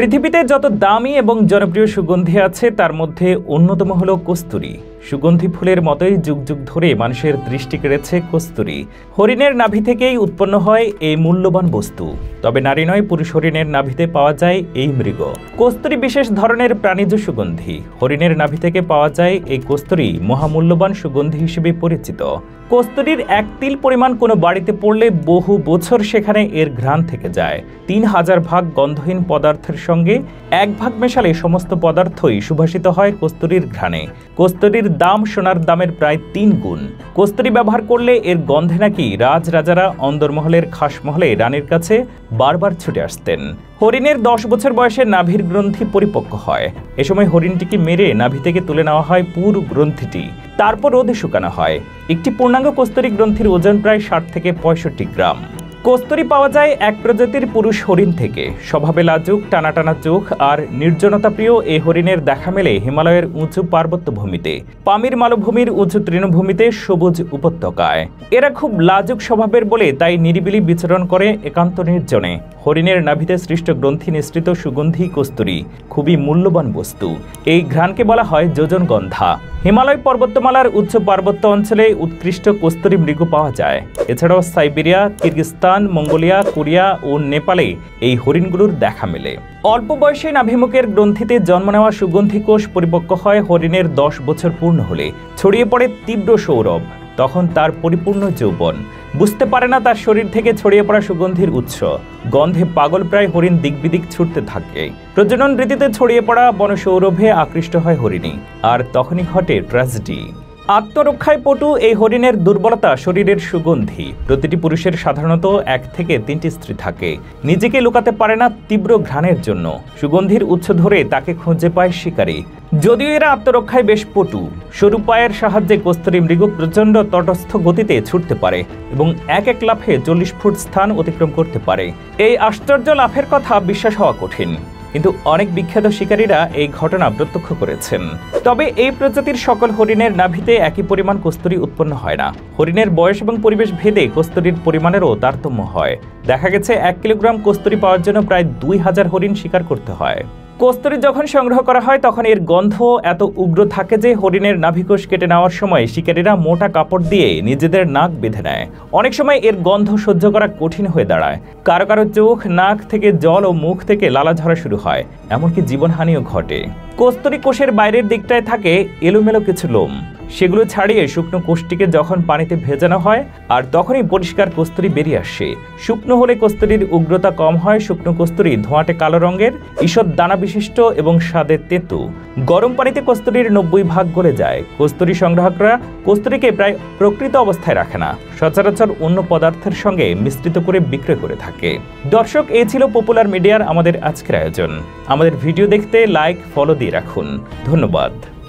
পৃথিবীতে যত দামি এবং জনপ্রিয় সুগন্ধি আছে তার মধ্যে অন্যতম হলো কস্তুরী। সুগন্ধি ফুলের মতোই যুগ যুগ ধরে মানুষের দৃষ্টি কেড়েছে কস্তুরী। হরিণের নাভি থেকেই উৎপন্ন হয় এই মূল্যবান বস্তু। তবে নারী নয়, পুরুষ হরিণের নাভিতে পাওয়া যায় এই মৃগ। কস্তুরী বিশেষ ধরনের প্রাণীজ সুগন্ধি। হরিণের নাভি থেকে পাওয়া যায় এই কস্তুরী মহামূল্যবান সুগন্ধি হিসেবে পরিচিত। কস্তুরীর এক তিল পরিমাণ কোনো বাড়িতে পড়লে বহু বছর সেখানে এর ঘ্রাণ থেকে যায়। 3000 ভাগ গন্ধহীন পদার্থের সঙ্গে 1 ভাগ মেশালে সমস্ত পদার্থই সুবাসিত হয় কস্তুরীর ঘ্রাণে। কস্তুরীর দাম সোনার দামের প্রায় 3 গুণ। কস্তুরী ব্যবহার করলে এর গন্ধে নাকি রাজরাজারা অন্দরমহলের খাসমহলে রানীর কাছে বারবার ছুটে আসতেন। হরিণের 10 বছর বয়সে নাভির গ্রন্থি পরিপক্ক হয়। এ সময় হরিণটিকে মেরে নাভি থেকে তুলে নেওয়া হয় পুরো গ্রন্থিটি, তারপর রোদে শুকানো হয়। একটি পূর্ণাঙ্গ কস্তুরী গ্রন্থির ওজন প্রায় 60 থেকে 65 গ্রাম। কস্তুরী পাওয়া যায় এক প্রজাতির পুরুষ হরিণ থেকে। স্বভাবে লাজুক, টানা টানা চোখ আর নির্জনতা প্রিয় এই হরিণের দেখা মেলে হিমালয়ের উঁচু পার্বত্য ভূমিতে, পামির মালভূমির উঁচু তৃণভূমিতে, সবুজ উপত্যকায়। এরা খুব লাজুক স্বভাবের বলে তাই নিরিবিলি বিচরণ করে একান্ত নির্জনে। হরিণের নাভিতে সৃষ্ট গ্রন্থি নিঃসৃত সুগন্ধি কস্তুরী খুবই মূল্যবান বস্তু। এই ঘ্রাণকে বলা হয় যোজনগন্ধা। হিমালয় পর্বতমালার উচ্চ পার্বত্য অঞ্চলে উৎকৃষ্ট কস্তুরী মৃগ পাওয়া যায়। এছাড়াও সাইবেরিয়া, কিরগিস্তান, মঙ্গোলিয়া, কোরিয়া ও নেপালে এই হরিণগুলোর দেখা মেলে। অল্প বয়সে নাভিমুখের গ্রন্থিতে জন্ম নেওয়া সুগন্ধি কোষ পরিপক্ক হয় হরিণের 10 বছর পূর্ণ হলে। ছড়িয়ে পড়ে তীব্র সৌরভ। তখন তার পরিপূর্ণ যৌবন। বুঝতে পারে না তার শরীর থেকে ছড়িয়ে পড়া সুগন্ধির উৎস। গন্ধে পাগল প্রায় হরিণ দিকবিদিক ছুটতে থাকে। প্রজনন রীতিতে ছড়িয়ে পড়া বনসৌরভে আকৃষ্ট হয় হরিণী। আর তখনই ঘটে ট্র্যাজেডি। আত্মরক্ষায় পটু এই হরিণের দুর্বলতা শরীরের সুগন্ধি। প্রতিটি পুরুষের সাধারণত 1 থেকে 3টি স্ত্রী থাকে। নিজেকে লুকাতে পারে না তীব্র ঘ্রাণের জন্য। সুগন্ধির উৎস ধরে তাকে খুঁজে পায় শিকারী। যদিও এরা আত্মরক্ষায় বেশ পটু, সরু পায়ের সাহায্যে কস্তুরী মৃগ প্রচণ্ড তটস্থ গতিতে ছুটতে পারে এবং এক লাফে 40 ফুট স্থান অতিক্রম করতে পারে। এই আশ্চর্য লাফের কথা বিশ্বাস হওয়া কঠিন, কিন্তু অনেক বিখ্যাত শিকারীরা এই ঘটনা প্রত্যক্ষ করেছেন। তবে এই প্রজাতির সকল হরিণের নাভিতে একই পরিমাণ কস্তুরী উৎপন্ন হয় না। হরিণের বয়স এবং পরিবেশ ভেদে কস্তুরীর পরিমাণেরও তারতম্য হয়। দেখা গেছে 1 কিলোগ্রাম কস্তুরী পাওয়ার জন্য প্রায় 2000 হরিণ শিকার করতে হয়। কস্তুরী যখন সংগ্রহ করা হয় তখন এর গন্ধ এত উগ্র থাকে যে হরিণের নাভিকোষ কেটে নেওয়ার সময় শিকারীরা মোটা কাপড় দিয়ে নিজেদের নাক বেঁধে নেয়। অনেক সময় এর গন্ধ সহ্য করা কঠিন হয়ে দাঁড়ায়। কারো কারো চোখ, নাক থেকে জল ও মুখ থেকে লালা ঝরা শুরু হয়। এমনকি জীবনহানিও ঘটে। কস্তুরী কোষের বাইরের দিকটায় থাকে এলোমেলো কিছু লোম। সেগুলো ছাড়িয়ে শুকনো কোষটিকে যখন পানিতে ভেজানো হয় আর তখনই পরিষ্কার কস্তুরী বেরিয়ে আসে। শুকনো হলে কস্তুরীর উগ্রতা কম হয়। শুকনো কস্তুরী ধোঁয়াটে কালো রঙের, ঈষৎ দানা বিশিষ্ট এবং স্বাদে তেঁতু। গরম পানিতে কস্তুরীর 90 ভাগ গলে যায়। কস্তুরী সংগ্রাহকরা কস্তুরীকে প্রায় প্রকৃত অবস্থায় রাখে না, সচরাচর অন্য পদার্থের সঙ্গে মিশ্রিত করে বিক্রয় করে থাকে। দর্শক, এই ছিল পপুলার মিডিয়ার আমাদের আজকের আয়োজন। আমাদের ভিডিও দেখতে লাইক, ফলো দিয়ে রাখুন। ধন্যবাদ।